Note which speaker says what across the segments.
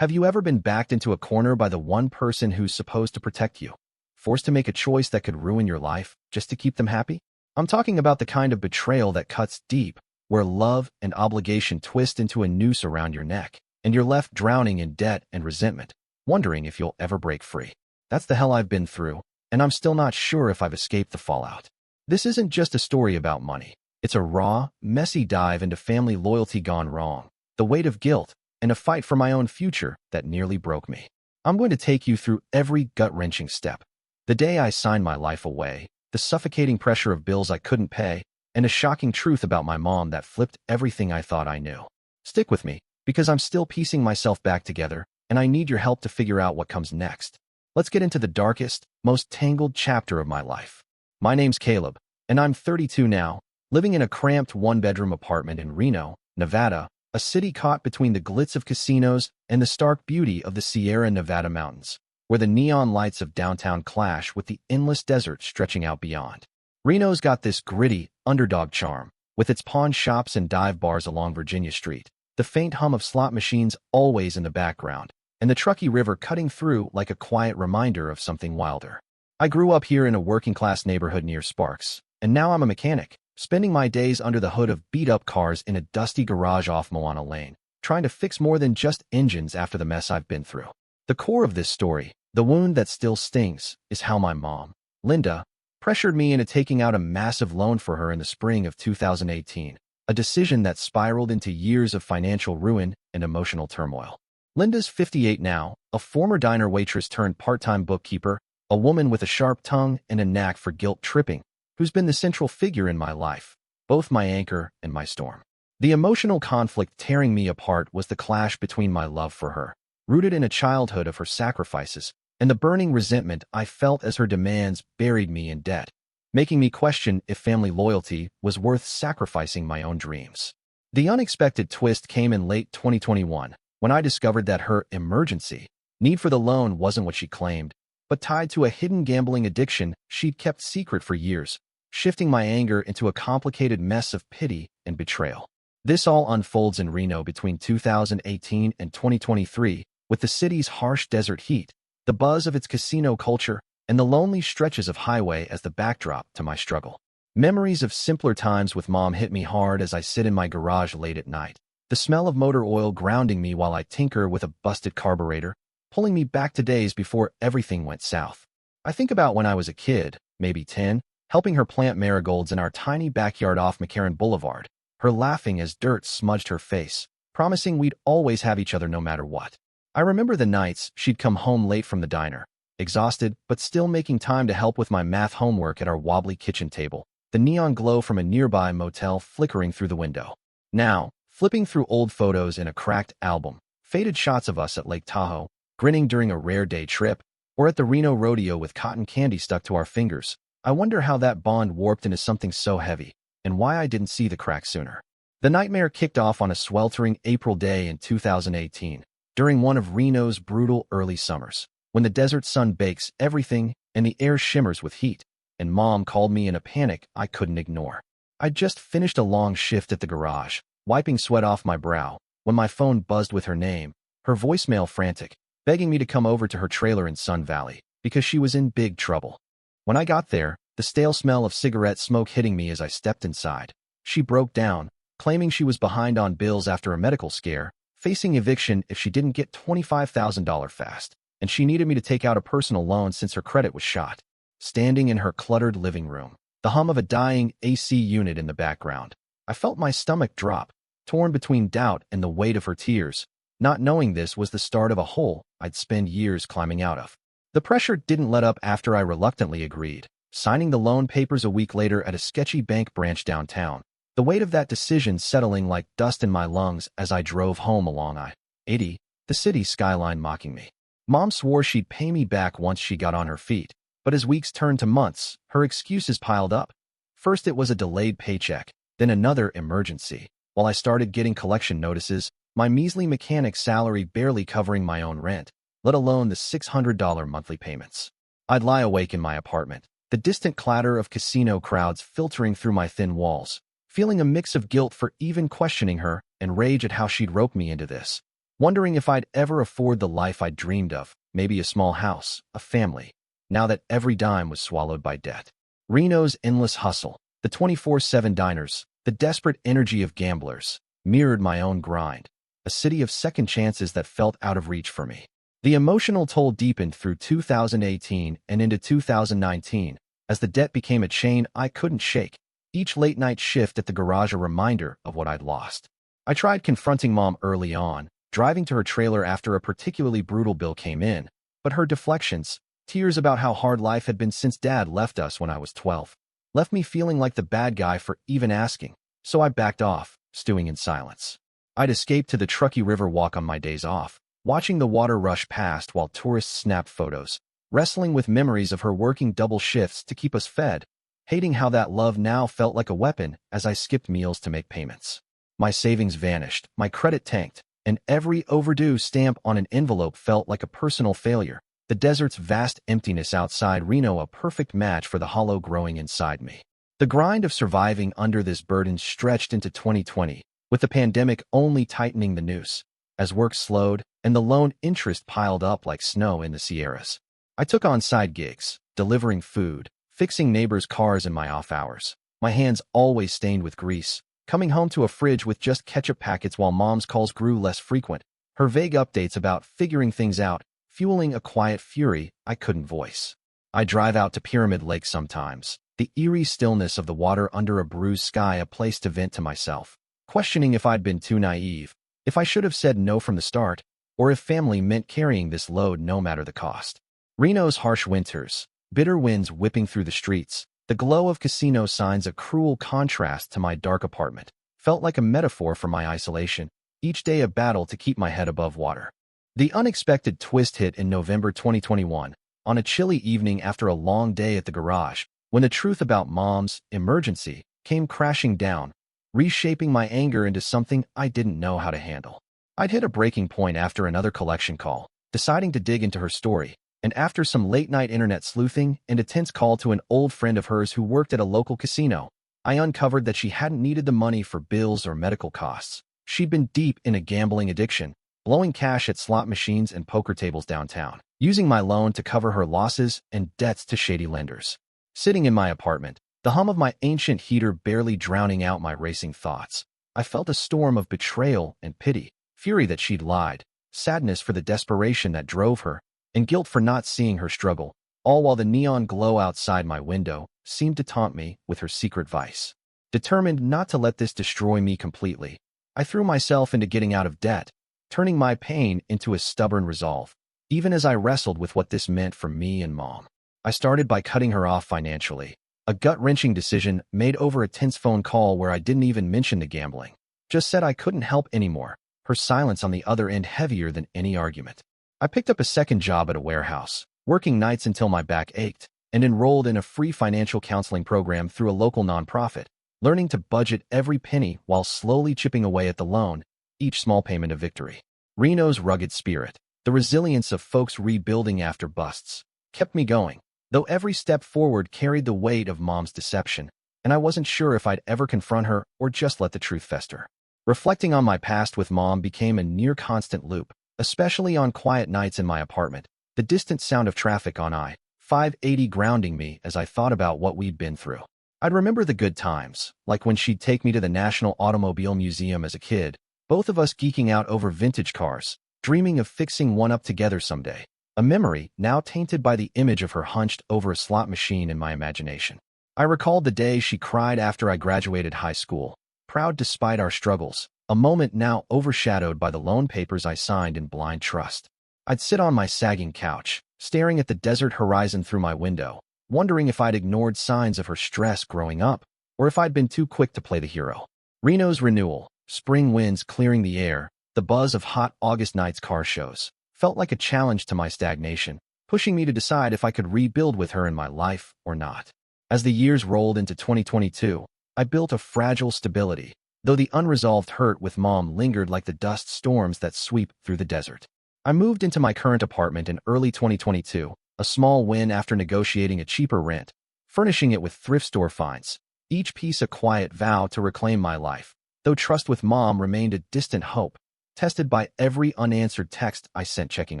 Speaker 1: Have you ever been backed into a corner by the one person who's supposed to protect you? Forced to make a choice that could ruin your life just to keep them happy? I'm talking about the kind of betrayal that cuts deep, where love and obligation twist into a noose around your neck, and you're left drowning in debt and resentment, wondering if you'll ever break free. That's the hell I've been through, and I'm still not sure if I've escaped the fallout. This isn't just a story about money. It's a raw, messy dive into family loyalty gone wrong, the weight of guilt, and a fight for my own future that nearly broke me. I'm going to take you through every gut-wrenching step. The day I signed my life away, the suffocating pressure of bills I couldn't pay, and a shocking truth about my mom that flipped everything I thought I knew. Stick with me, because I'm still piecing myself back together, and I need your help to figure out what comes next. Let's get into the darkest, most tangled chapter of my life. My name's Caleb, and I'm 32 now, living in a cramped one-bedroom apartment in Reno, Nevada, a city caught between the glitz of casinos and the stark beauty of the Sierra Nevada mountains, where the neon lights of downtown clash with the endless desert stretching out beyond. Reno's got this gritty, underdog charm, with its pawn shops and dive bars along Virginia Street, the faint hum of slot machines always in the background, and the Truckee River cutting through like a quiet reminder of something wilder. I grew up here in a working-class neighborhood near Sparks, and now I'm a mechanic, spending my days under the hood of beat-up cars in a dusty garage off Moana Lane, trying to fix more than just engines after the mess I've been through. The core of this story, the wound that still stings, is how my mom, Linda, pressured me into taking out a massive loan for her in the spring of 2018, a decision that spiraled into years of financial ruin and emotional turmoil. Linda's 58 now, a former diner waitress turned part-time bookkeeper, a woman with a sharp tongue and a knack for guilt-tripping, who's been the central figure in my life, both my anchor and my storm. The emotional conflict tearing me apart was the clash between my love for her, rooted in a childhood of her sacrifices, and the burning resentment I felt as her demands buried me in debt, making me question if family loyalty was worth sacrificing my own dreams. The unexpected twist came in late 2021, when I discovered that her emergency need for the loan wasn't what she claimed, but tied to a hidden gambling addiction she'd kept secret for years, shifting my anger into a complicated mess of pity and betrayal. This all unfolds in Reno between 2018 and 2023, with the city's harsh desert heat, the buzz of its casino culture, and the lonely stretches of highway as the backdrop to my struggle. Memories of simpler times with mom hit me hard as I sit in my garage late at night, the smell of motor oil grounding me while I tinker with a busted carburetor, pulling me back to days before everything went south. I think about when I was a kid, maybe 10, helping her plant marigolds in our tiny backyard off McCarran Boulevard, her laughing as dirt smudged her face, promising we'd always have each other no matter what. I remember the nights she'd come home late from the diner, exhausted but still making time to help with my math homework at our wobbly kitchen table, the neon glow from a nearby motel flickering through the window. Now, flipping through old photos in a cracked album, faded shots of us at Lake Tahoe, grinning during a rare day trip, or at the Reno rodeo with cotton candy stuck to our fingers, I wonder how that bond warped into something so heavy, and why I didn't see the crack sooner. The nightmare kicked off on a sweltering April day in 2018, during one of Reno's brutal early summers, when the desert sun bakes everything and the air shimmers with heat, and Mom called me in a panic I couldn't ignore. I'd just finished a long shift at the garage, wiping sweat off my brow, when my phone buzzed with her name, her voicemail frantic, begging me to come over to her trailer in Sun Valley, because she was in big trouble. When I got there, the stale smell of cigarette smoke hitting me as I stepped inside. She broke down, claiming she was behind on bills after a medical scare, facing eviction if she didn't get $25,000 fast, and she needed me to take out a personal loan since her credit was shot. Standing in her cluttered living room, the hum of a dying AC unit in the background, I felt my stomach drop, torn between doubt and the weight of her tears, not knowing this was the start of a hole I'd spend years climbing out of. The pressure didn't let up after I reluctantly agreed, signing the loan papers a week later at a sketchy bank branch downtown, the weight of that decision settling like dust in my lungs as I drove home along I-80, the city skyline mocking me. Mom swore she'd pay me back once she got on her feet, but as weeks turned to months, her excuses piled up. First it was a delayed paycheck, then another emergency. While I started getting collection notices, my measly mechanic salary barely covering my own rent, let alone the $600 monthly payments. I'd lie awake in my apartment, the distant clatter of casino crowds filtering through my thin walls, feeling a mix of guilt for even questioning her and rage at how she'd roped me into this. wondering if I'd ever afford the life I'd dreamed of, maybe a small house, a family, now that every dime was swallowed by debt. Reno's endless hustle, the 24/7 diners, the desperate energy of gamblers, mirrored my own grind, a city of second chances that felt out of reach for me. The emotional toll deepened through 2018 and into 2019 as the debt became a chain I couldn't shake, each late-night shift at the garage a reminder of what I'd lost. I tried confronting Mom early on, driving to her trailer after a particularly brutal bill came in, but her deflections, tears about how hard life had been since Dad left us when I was 12, left me feeling like the bad guy for even asking, so I backed off, stewing in silence. I'd escape to the Truckee River walk on my days off, watching the water rush past while tourists snapped photos, wrestling with memories of her working double shifts to keep us fed, hating how that love now felt like a weapon as I skipped meals to make payments. My savings vanished, my credit tanked, and every overdue stamp on an envelope felt like a personal failure. The desert's vast emptiness outside Reno a perfect match for the hollow growing inside me. The grind of surviving under this burden stretched into 2020, with the pandemic only tightening the noose, as work slowed and the loan interest piled up like snow in the Sierras. I took on side gigs, delivering food, fixing neighbors' cars in my off hours, my hands always stained with grease, coming home to a fridge with just ketchup packets while Mom's calls grew less frequent, her vague updates about figuring things out, fueling a quiet fury I couldn't voice. I drive out to Pyramid Lake sometimes, the eerie stillness of the water under a bruised sky a place to vent to myself, questioning if I'd been too naive, if I should have said no from the start, or if family meant carrying this load no matter the cost. Reno's harsh winters, bitter winds whipping through the streets, the glow of casino signs a cruel contrast to my dark apartment, felt like a metaphor for my isolation, each day a battle to keep my head above water. The unexpected twist hit in November 2021, on a chilly evening after a long day at the garage, when the truth about Mom's emergency came crashing down, reshaping my anger into something I didn't know how to handle. I'd hit a breaking point after another collection call, deciding to dig into her story, and after some late-night internet sleuthing and a tense call to an old friend of hers who worked at a local casino, I uncovered that she hadn't needed the money for bills or medical costs. She'd been deep in a gambling addiction, blowing cash at slot machines and poker tables downtown, using my loan to cover her losses and debts to shady lenders. Sitting in my apartment, the hum of my ancient heater barely drowning out my racing thoughts, I felt a storm of betrayal and pity, fury that she'd lied, sadness for the desperation that drove her, and guilt for not seeing her struggle, all while the neon glow outside my window seemed to taunt me with her secret vice. Determined not to let this destroy me completely, I threw myself into getting out of debt, turning my pain into a stubborn resolve, even as I wrestled with what this meant for me and Mom. I started by cutting her off financially, a gut-wrenching decision made over a tense phone call where I didn't even mention the gambling, just said I couldn't help anymore, her silence on the other end heavier than any argument. I picked up a second job at a warehouse, working nights until my back ached, and enrolled in a free financial counseling program through a local nonprofit, learning to budget every penny while slowly chipping away at the loan, each small payment a victory. Reno's rugged spirit, the resilience of folks rebuilding after busts, kept me going, though every step forward carried the weight of Mom's deception, and I wasn't sure if I'd ever confront her or just let the truth fester. Reflecting on my past with Mom became a near-constant loop, especially on quiet nights in my apartment, the distant sound of traffic on I-580 grounding me as I thought about what we'd been through. I'd remember the good times, like when she'd take me to the National Automobile Museum as a kid, both of us geeking out over vintage cars, dreaming of fixing one up together someday, a memory now tainted by the image of her hunched over a slot machine in my imagination. I recalled the day she cried after I graduated high school, proud despite our struggles, a moment now overshadowed by the loan papers I signed in blind trust. I'd sit on my sagging couch, staring at the desert horizon through my window, wondering if I'd ignored signs of her stress growing up, or if I'd been too quick to play the hero. Reno's renewal, spring winds clearing the air, the buzz of hot August nights car shows, felt like a challenge to my stagnation, pushing me to decide if I could rebuild with her in my life or not. As the years rolled into 2022, I built a fragile stability, though the unresolved hurt with Mom lingered like the dust storms that sweep through the desert. I moved into my current apartment in early 2022, a small win after negotiating a cheaper rent, furnishing it with thrift store finds, each piece a quiet vow to reclaim my life, though trust with Mom remained a distant hope. tested by every unanswered text I sent checking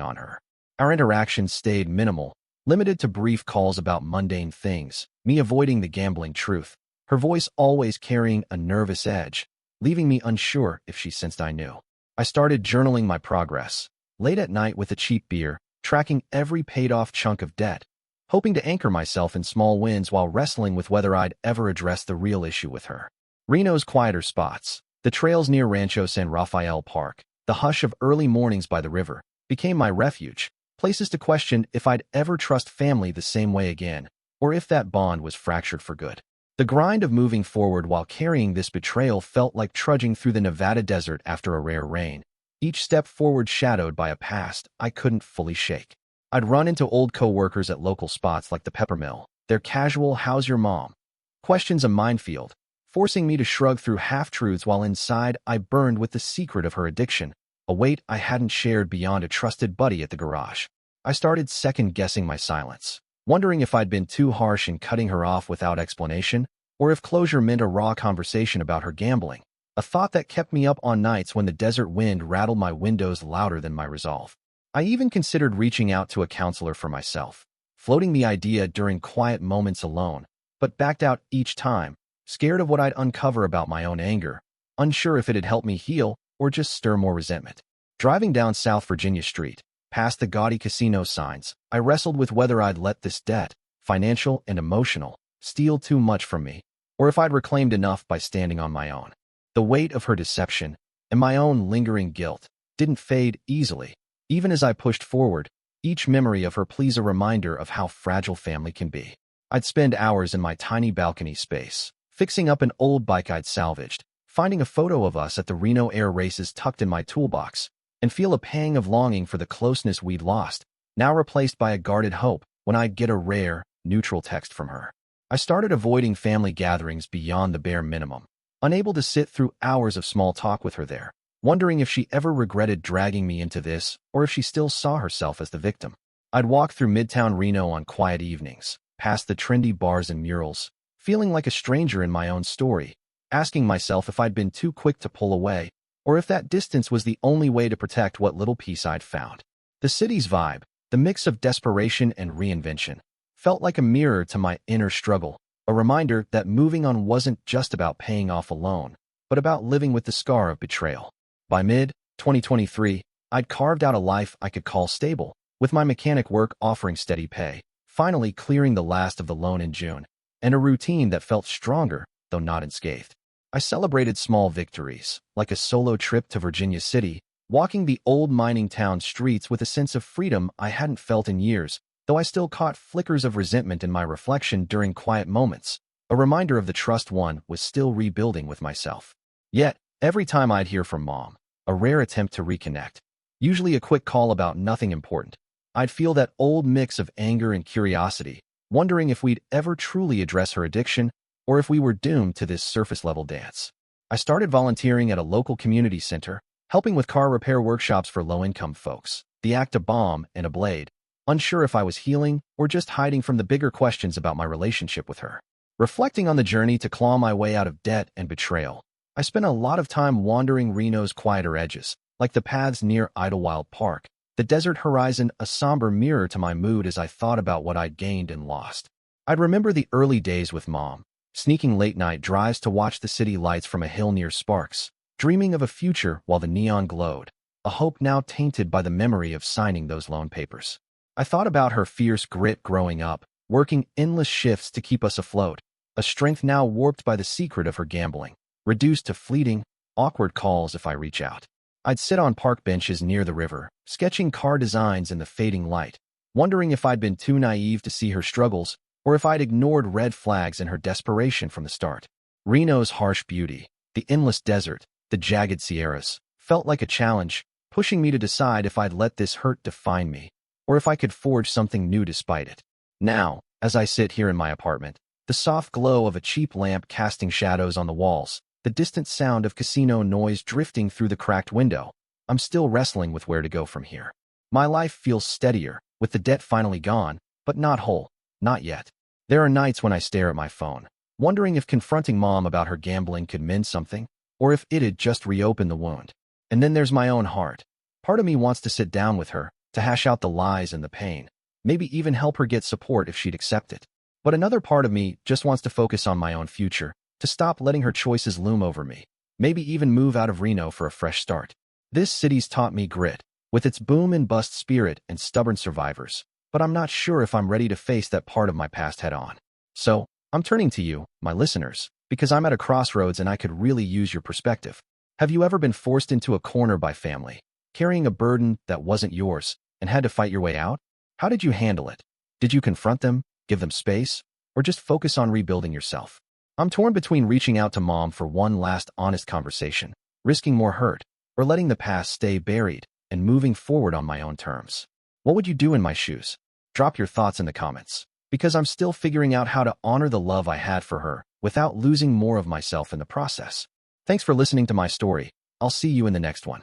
Speaker 1: on her. Our interactions stayed minimal, limited to brief calls about mundane things, me avoiding the gambling truth, her voice always carrying a nervous edge, leaving me unsure if she sensed I knew. I started journaling my progress, late at night with a cheap beer, tracking every paid-off chunk of debt, hoping to anchor myself in small wins while wrestling with whether I'd ever address the real issue with her. Reno's quieter spots, the trails near Rancho San Rafael Park, the hush of early mornings by the river, became my refuge, places to question if I'd ever trust family the same way again, or if that bond was fractured for good. The grind of moving forward while carrying this betrayal felt like trudging through the Nevada desert after a rare rain, each step forward shadowed by a past I couldn't fully shake. I'd run into old co-workers at local spots like the Peppermill, their casual "how's your mom?" questions a minefield, forcing me to shrug through half-truths while inside I burned with the secret of her addiction, a weight I hadn't shared beyond a trusted buddy at the garage. I started second-guessing my silence, wondering if I'd been too harsh in cutting her off without explanation, or if closure meant a raw conversation about her gambling, a thought that kept me up on nights when the desert wind rattled my windows louder than my resolve. I even considered reaching out to a counselor for myself, floating the idea during quiet moments alone, but backed out each time, scared of what I'd uncover about my own anger, unsure if it'd help me heal or just stir more resentment. Driving down South Virginia Street, past the gaudy casino signs, I wrestled with whether I'd let this debt, financial and emotional, steal too much from me, or if I'd reclaimed enough by standing on my own. The weight of her deception and my own lingering guilt didn't fade easily. Even as I pushed forward, each memory of her pleas a reminder of how fragile family can be. I'd spend hours in my tiny balcony space, fixing up an old bike I'd salvaged, finding a photo of us at the Reno Air races tucked in my toolbox, and feel a pang of longing for the closeness we'd lost, now replaced by a guarded hope when I'd get a rare, neutral text from her. I started avoiding family gatherings beyond the bare minimum, unable to sit through hours of small talk with her there, wondering if she ever regretted dragging me into this or if she still saw herself as the victim. I'd walk through Midtown Reno on quiet evenings, past the trendy bars and murals, feeling like a stranger in my own story, asking myself if I'd been too quick to pull away or if that distance was the only way to protect what little peace I'd found. The city's vibe, the mix of desperation and reinvention, felt like a mirror to my inner struggle, a reminder that moving on wasn't just about paying off a loan, but about living with the scar of betrayal. By mid-2023, I'd carved out a life I could call stable, with my mechanic work offering steady pay, finally clearing the last of the loan in June, and a routine that felt stronger, though not unscathed. I celebrated small victories, like a solo trip to Virginia City, walking the old mining town streets with a sense of freedom I hadn't felt in years, though I still caught flickers of resentment in my reflection during quiet moments, a reminder of the trust one was still rebuilding with myself. Yet, every time I'd hear from Mom, a rare attempt to reconnect, usually a quick call about nothing important, I'd feel that old mix of anger and curiosity, wondering if we'd ever truly address her addiction or if we were doomed to this surface-level dance. I started volunteering at a local community center, helping with car repair workshops for low-income folks, the act a balm and a blade, unsure if I was healing or just hiding from the bigger questions about my relationship with her. Reflecting on the journey to claw my way out of debt and betrayal, I spent a lot of time wandering Reno's quieter edges, like the paths near Idlewild Park, the desert horizon a somber mirror to my mood as I thought about what I'd gained and lost. I'd remember the early days with Mom, sneaking late-night drives to watch the city lights from a hill near Sparks, dreaming of a future while the neon glowed, a hope now tainted by the memory of signing those loan papers. I thought about her fierce grit growing up, working endless shifts to keep us afloat, a strength now warped by the secret of her gambling, reduced to fleeting, awkward calls if I reach out. I'd sit on park benches near the river, sketching car designs in the fading light, wondering if I'd been too naive to see her struggles or if I'd ignored red flags in her desperation from the start. Reno's harsh beauty, the endless desert, the jagged Sierras, felt like a challenge, pushing me to decide if I'd let this hurt define me or if I could forge something new despite it. Now, as I sit here in my apartment, the soft glow of a cheap lamp casting shadows on the walls, the distant sound of casino noise drifting through the cracked window, I'm still wrestling with where to go from here. My life feels steadier, with the debt finally gone, but not whole, not yet. There are nights when I stare at my phone, wondering if confronting Mom about her gambling could mend something, or if it'd just reopen the wound. And then there's my own heart. Part of me wants to sit down with her, to hash out the lies and the pain, maybe even help her get support if she'd accept it. But another part of me just wants to focus on my own future, to stop letting her choices loom over me, maybe even move out of Reno for a fresh start. This city's taught me grit, with its boom and bust spirit and stubborn survivors, but I'm not sure if I'm ready to face that part of my past head on. So, I'm turning to you, my listeners, because I'm at a crossroads and I could really use your perspective. Have you ever been forced into a corner by family, carrying a burden that wasn't yours, and had to fight your way out? How did you handle it? Did you confront them, give them space, or just focus on rebuilding yourself? I'm torn between reaching out to mom for one last honest conversation, risking more hurt, or letting the past stay buried and moving forward on my own terms. What would you do in my shoes? Drop your thoughts in the comments, because I'm still figuring out how to honor the love I had for her without losing more of myself in the process. Thanks for listening to my story. I'll see you in the next one.